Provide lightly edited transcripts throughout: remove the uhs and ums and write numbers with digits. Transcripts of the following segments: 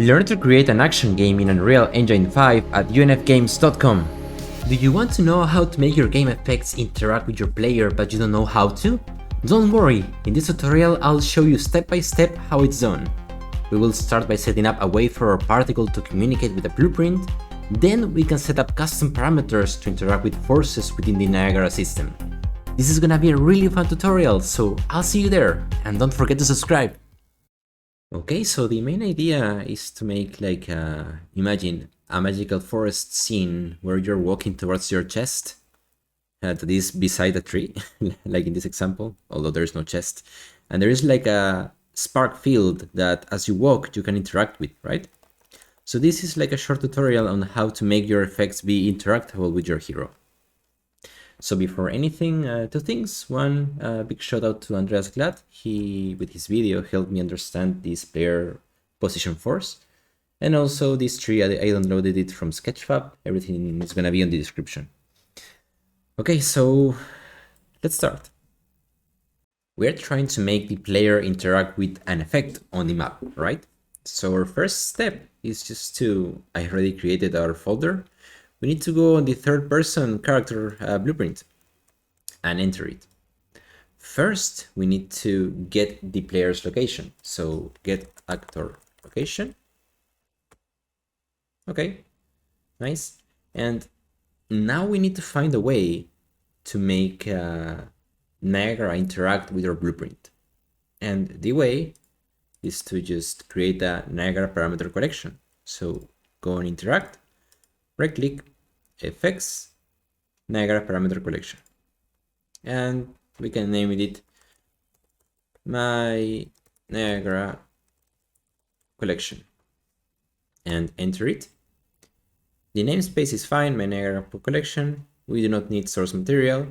Learn to create an action game in Unreal Engine 5 at unfgames.com. Do you want to know how to make your game effects interact with your player but you don't know how to? Don't worry, in this tutorial I'll show you step by step how it's done. We will start by setting up a way for our particle to communicate with the blueprint, then we can set up custom parameters to interact with forces within the Niagara system. This is gonna be a really fun tutorial, so I'll see you there, and don't forget to subscribe! Okay, so the main idea is to make imagine a magical forest scene where you're walking towards your chest that is beside a tree, like in this example, although there's no chest. And there is like a spark field that as you walk, you can interact with, right? So this is like a short tutorial on how to make your effects be interactable with your hero. So before anything, two things. One, big shout out to Andreas Glad. He, with his video, helped me understand this player position force. And also this tree, I downloaded it from Sketchfab. Everything is gonna be in the description. Okay, so let's start. We're trying to make the player interact with an effect on the map, right? So our first step is just to, I already created our folder. We need to go on the third person character blueprint and enter it. First, we need to get the player's location. So get actor location. Okay, nice. And now we need to find a way to make Niagara interact with our blueprint. And the way is to just create a Niagara parameter collection. So go on interact, right click, FX, Niagara parameter collection. And we can name it my Niagara collection and enter it. The namespace is fine, my Niagara collection. We do not need source material.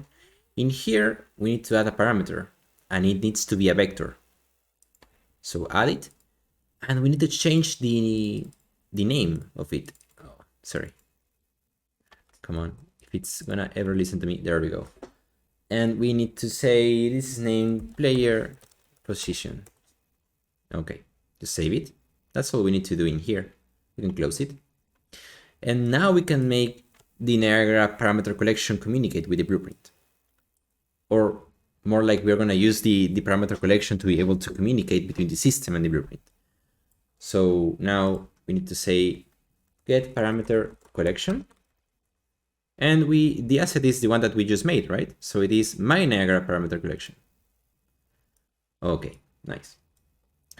In here, we need to add a parameter and it needs to be a vector. So add it, and we need to change the name of it. Oh, sorry. Come on, if it's gonna ever listen to me, there we go. And we need to say this is named player position. Okay, just save it. That's all we need to do in here. We can close it. And now we can make the Niagara parameter collection communicate with the blueprint. Or more like we're gonna use the parameter collection to be able to communicate between the system and the blueprint. So now we need to say get parameter collection. And the asset is the one that we just made, right? So it is my Niagara parameter collection. Okay, nice.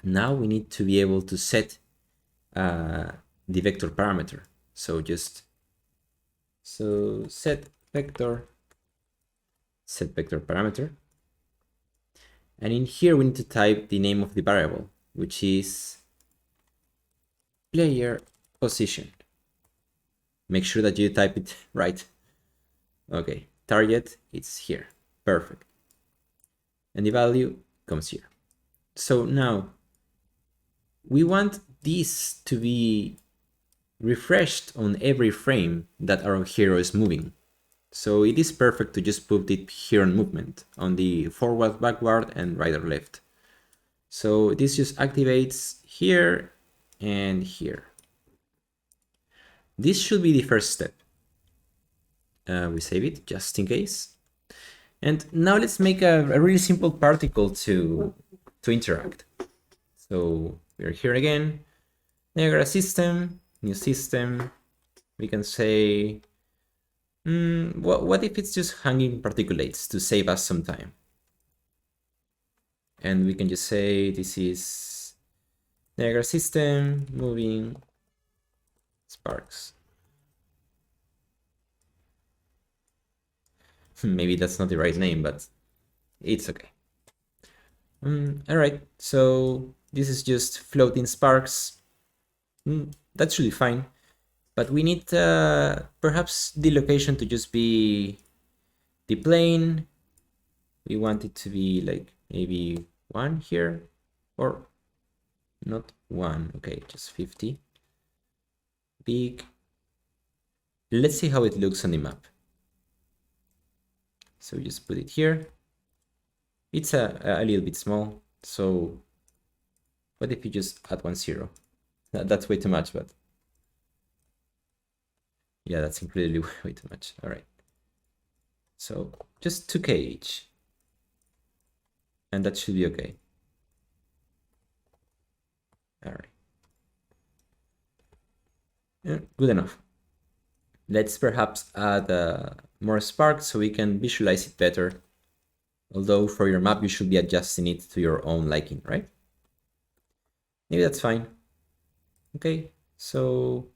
Now we need to be able to set the vector parameter. So set vector parameter. And in here we need to type the name of the variable, which is player position. Make sure that you type it right. Okay, target, it's here. Perfect. And the value comes here. So now we want this to be refreshed on every frame that our hero is moving. So it is perfect to just put it here on movement on the forward, backward, and right or left. So this just activates here and here. This should be the first step. We save it just in case. And now let's make a really simple particle to interact. So we're here again, Niagara System, new system. We can say, what if it's just hanging particulates to save us some time? And we can just say this is Niagara System moving sparks. Maybe that's not the right name, but it's okay. All right, so this is just floating sparks. That should be fine, but we need perhaps the location to just be the plane. We want it to be like maybe 1 here, or not 1, okay, just 50. Big. Let's see how it looks on the map. So we just put it here. It's a little bit small, so what if you just add 1 0? That's way too much, but yeah, that's incredibly way too much. All right. So just 2K each. And that should be okay. All right. Yeah, good enough. Let's perhaps add more sparks so we can visualize it better. Although for your map, you should be adjusting it to your own liking, right? Maybe that's fine. Okay, so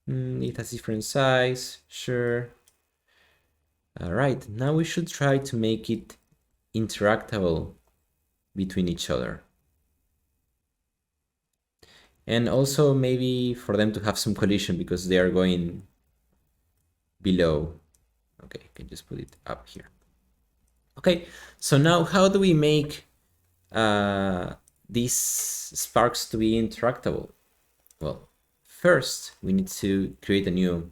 it has different size, sure. All right, now we should try to make it interactable between each other. And also maybe for them to have some collision because they are going below. Okay, I can just put it up here. Okay, so now how do we make these sparks to be interactable? Well, first we need to create a new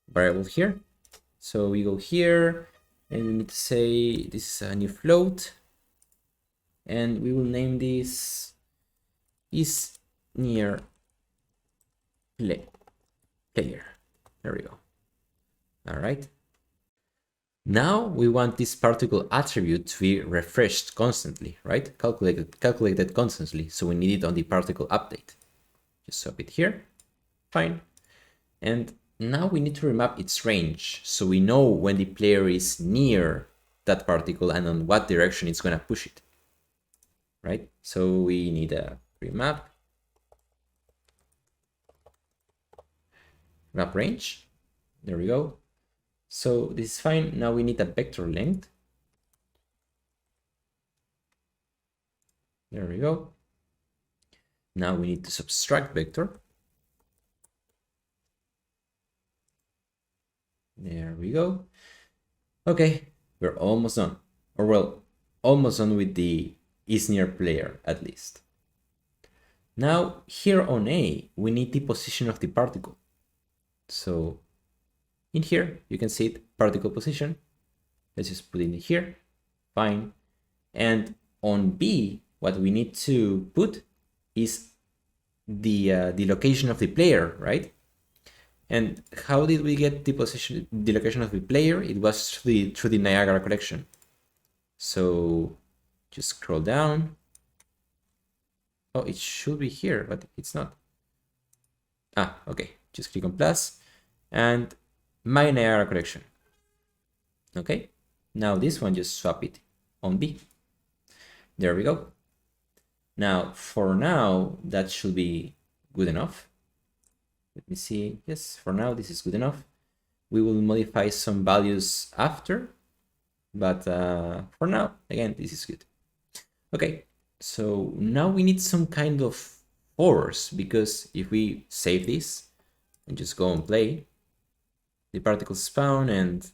variable here. So we go here and we need to say this is a new float, and we will name this is near player. There we go. All right. Now we want this particle attribute to be refreshed constantly, right? Calculated constantly. So we need it on the particle update. Just swap it here. Fine. And now we need to remap its range. So we know when the player is near that particle and on what direction it's going to push it, right? So we need a remap range. There we go. So this is fine. Now we need a vector length. There we go. Now we need to subtract vector. There we go. Okay, we're almost done. Or well, almost done with the is near player at least. Now here on A, we need the position of the particle. So in here, you can see it, particle position. Let's just put it in here, fine. And on B, what we need to put is the location of the player, right? And how did we get the location of the player? It was through the Niagara collection. So just scroll down. Oh, it should be here, but it's not. Ah, okay. Just click on plus and my Niagara collection. Okay. Now this one, just swap it on B. There we go. Now, for now, that should be good enough. Let me see. Yes, for now, this is good enough. We will modify some values after, but for now, again, this is good. Okay, so now we need some kind of force, because if we save this and just go and play, the particles spawn and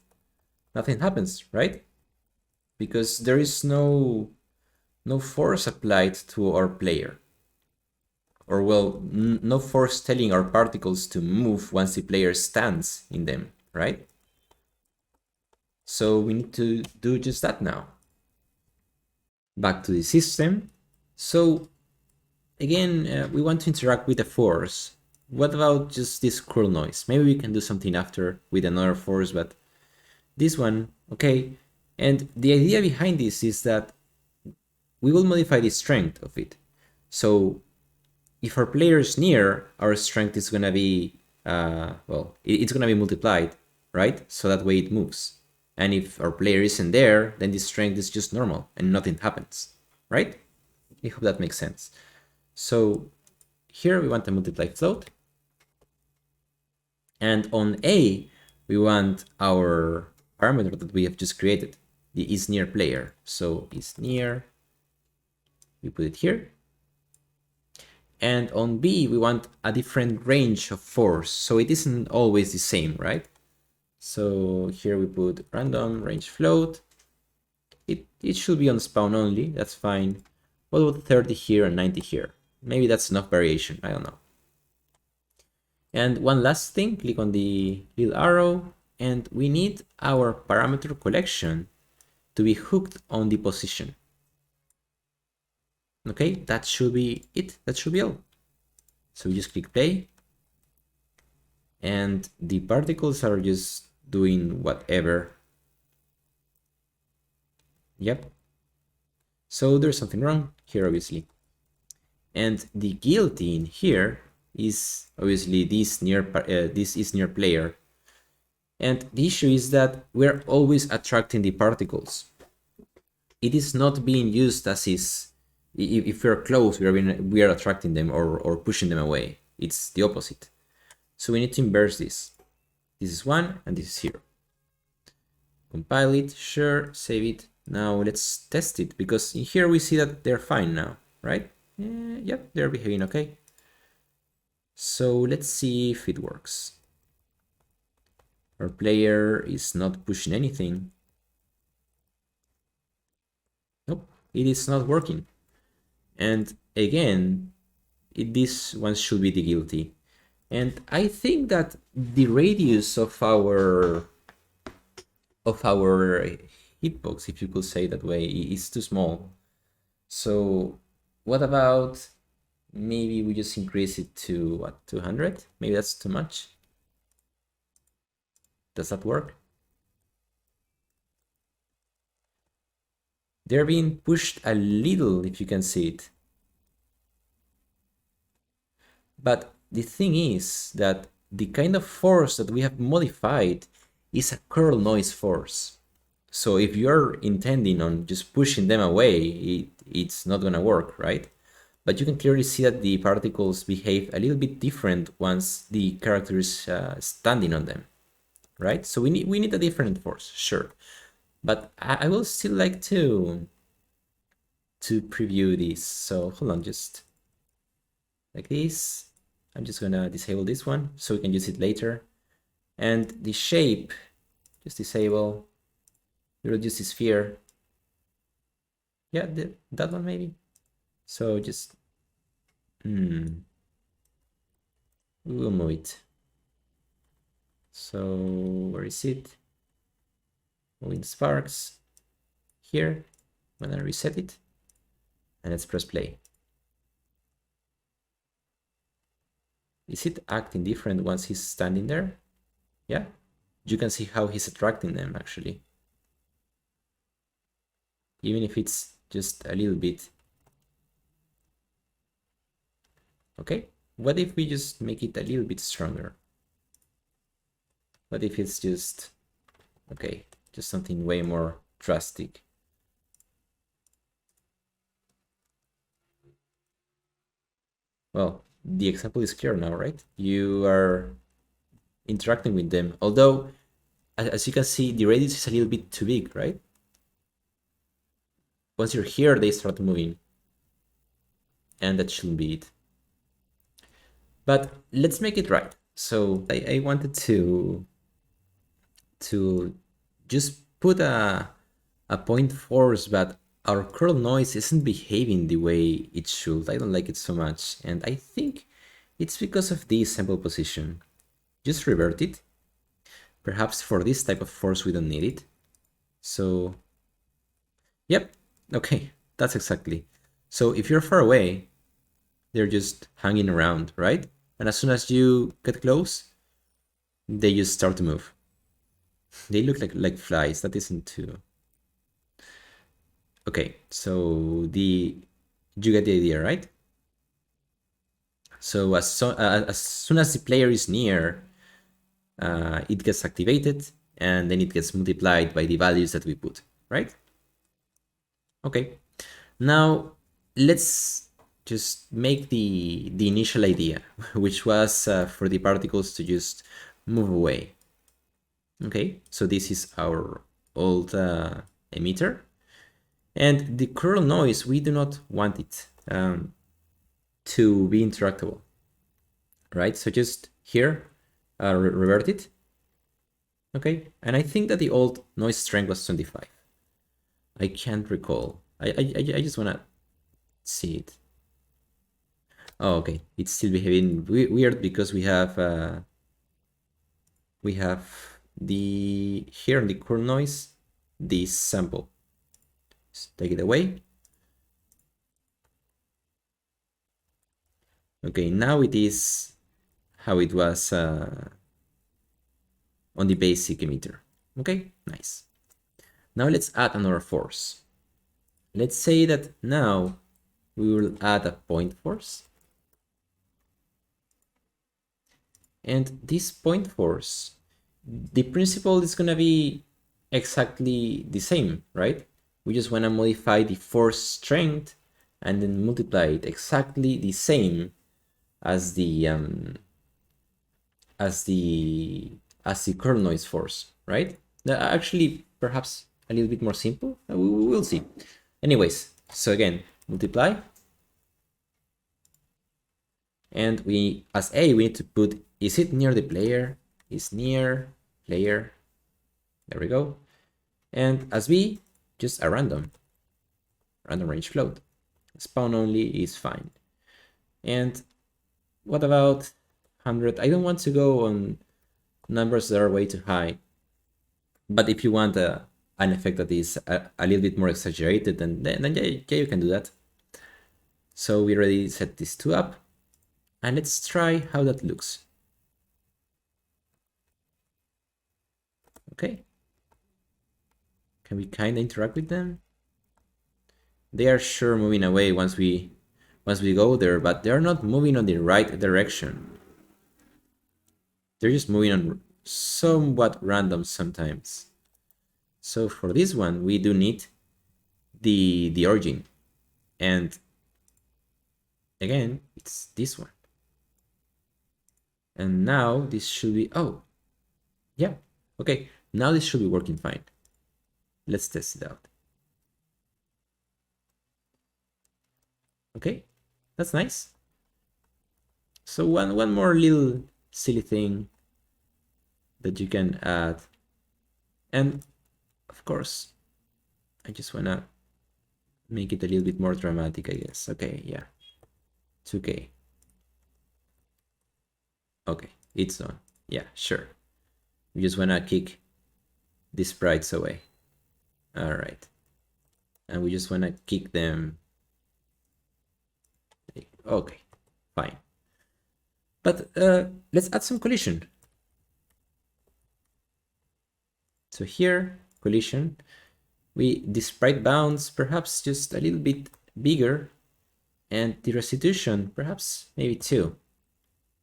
nothing happens, right? Because there is no force applied to our player. Or well, no force telling our particles to move once the player stands in them, right? So we need to do just that now. Back to the system. So again, we want to interact with the force. What about just this curl noise? Maybe we can do something after with another force, but this one, okay. And the idea behind this is that we will modify the strength of it. So if our player is near, our strength is going to be, well, it's going to be multiplied, right? So that way it moves. And if our player isn't there, then the strength is just normal and nothing happens, right? I hope that makes sense. So here we want a multiply float. And on A, we want our parameter that we have just created, the is near player. So is near, we put it here. And on B, we want a different range of force. So it isn't always the same, right? So here we put random range float. It should be on spawn only, that's fine. What about 30 here and 90 here? Maybe that's enough variation, I don't know. And one last thing, click on the little arrow, and we need our parameter collection to be hooked on the position. Okay, that should be it. That should be all. So we just click play, and the particles are just doing whatever. Yep. So there's something wrong here, obviously. And the guilty in here is obviously this is near player. And the issue is that we're always attracting the particles. It is not being used as is. If we're close, we are attracting them or pushing them away. It's the opposite. So we need to inverse this. This is 1 and this is 0. Compile it, sure, save it. Now let's test it, because in here we see that they're fine now, right? Yep, they're behaving okay. So let's see if it works. Our player is not pushing anything. Nope, it is not working. And again, this one should be the guilty. And I think that the radius of our hitbox, if you could say that way, is too small. So what about maybe we just increase it to what, 200? Maybe that's too much. Does that work? They're being pushed a little, if you can see it. But the thing is that the kind of force that we have modified is a curl noise force. So if you're intending on just pushing them away, it's not gonna work, right? But you can clearly see that the particles behave a little bit different once the character is standing on them, right? So we need a different force, sure. But I will still like to preview this. So hold on, just like this. I'm just gonna disable this one so we can use it later. And the shape, just disable. We'll use the sphere. Yeah, that one maybe. So just we will move it. So where is it? Moving sparks here. I'm gonna reset it, and let's press play. Is it acting different once he's standing there? Yeah, you can see how he's attracting them actually. Even if it's just a little bit. Okay, what if we just make it a little bit stronger? What if it's just, okay, just something way more drastic? Well, the example is clear now, right? You are interacting with them, although as you can see, the radius is a little bit too big, right? Once you're here, they start moving, and that shouldn't be it. But let's make it right. So I wanted to just put a point force, but our curl noise isn't behaving the way it should. I don't like it so much, and I think it's because of this sample position. Just revert it. Perhaps for this type of force we don't need it. So, yep, okay, that's exactly. So if you're far away, they're just hanging around, right? And as soon as you get close, they just start to move. They look like flies. That isn't too. Okay, so you get the idea, right? So as soon as the player is near, it gets activated, and then it gets multiplied by the values that we put, right? Okay, now let's just make the initial idea, which was for the particles to just move away. Okay, so this is our old emitter, and the curl noise, we do not want it to be interactable, right? So just here, revert it. Okay, and I think that the old noise strength was 25. I can't recall. I just wanna see it. Oh, okay. It's still behaving weird because we have the here in the curl noise this sample. Just take it away. Okay, now it is how it was on the basic emitter. Okay, nice. Now let's add another force. Let's say that now we will add a point force. And this point force, the principle is gonna be exactly the same, right? We just wanna modify the force strength and then multiply it exactly the same as the as the as the curl noise force, right? Actually, perhaps a little bit more simple. We will see. Anyways, so again, multiply, and we as A we need to put, is it near the player? Is near player. There we go. And as B, just a random range float. Spawn only is fine. And what about 100? I don't want to go on numbers that are way too high. But if you want an effect that is a little bit more exaggerated, then yeah, you can do that. So we already set these two up. And let's try how that looks. Okay. Can we kind of interact with them? They are sure moving away once we go there, but they're not moving on the right direction. They're just moving on somewhat random sometimes. So for this one, we do need the origin. And again, it's this one. And now this should be, oh, yeah, okay. Now this should be working fine. Let's test it out. Okay, that's nice. So one more little silly thing that you can add. And of course, I just wanna make it a little bit more dramatic, I guess. Okay, yeah, 2K. Okay, it's on. Yeah, sure. We just wanna kick these sprites away. All right. And we just wanna kick them. Okay, fine. But let's add some collision. So here, collision, the sprite bounce perhaps just a little bit bigger, and the restitution perhaps maybe 2.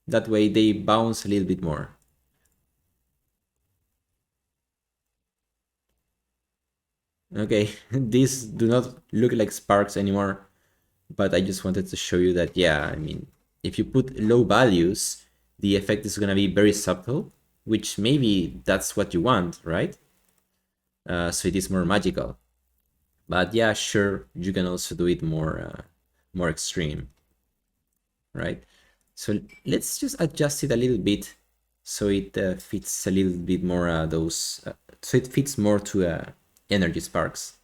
That way they bounce a little bit more. Okay, these do not look like sparks anymore, but I just wanted to show you that, yeah, I mean, if you put low values, the effect is gonna be very subtle, which maybe that's what you want, right? So it is more magical. But yeah, sure, you can also do it more extreme, right? So let's just adjust it a little bit so it fits a little bit more so it fits more to energy sparks.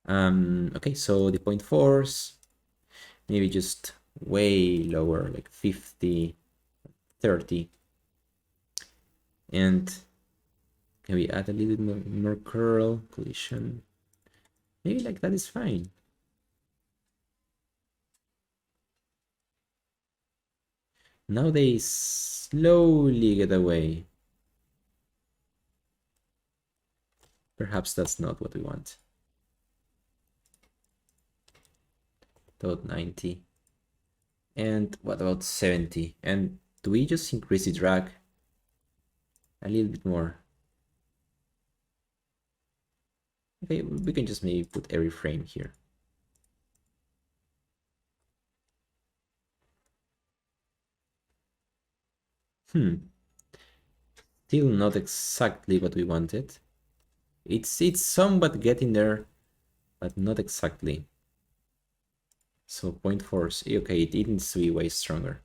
Okay, so the point force, maybe just way lower, like 50, 30. And can we add a little bit more curl, collision? Maybe like that is fine. Now they slowly get away. Perhaps that's not what we want. About 90. And what about 70? And do we just increase the drag a little bit more? Okay, we can just maybe put every frame here. Still not exactly what we wanted. It's somewhat getting there, but not exactly. So point force, okay, it needs to be way stronger.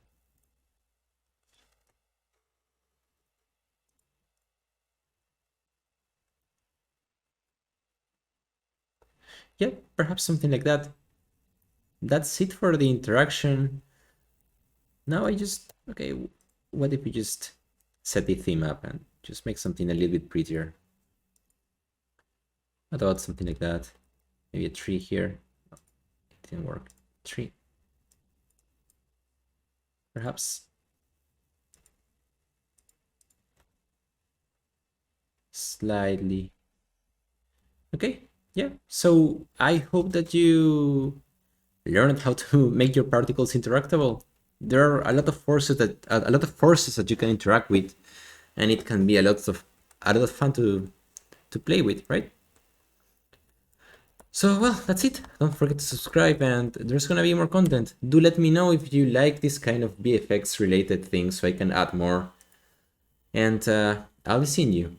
Yeah, perhaps something like that. That's it for the interaction. Now okay, what if we just set the theme up and just make something a little bit prettier? What about something like that? Maybe a tree here. Oh, it didn't work. Tree. perhaps. Slightly. Okay, yeah. So I hope that you learned how to make your particles interactable. There are a lot of forces that you can interact with, and it can be a lot of fun to play with, right? So well, that's it. Don't forget to subscribe, and there's gonna be more content. Do let me know if you like this kind of VFX related things so I can add more. And I'll be seeing you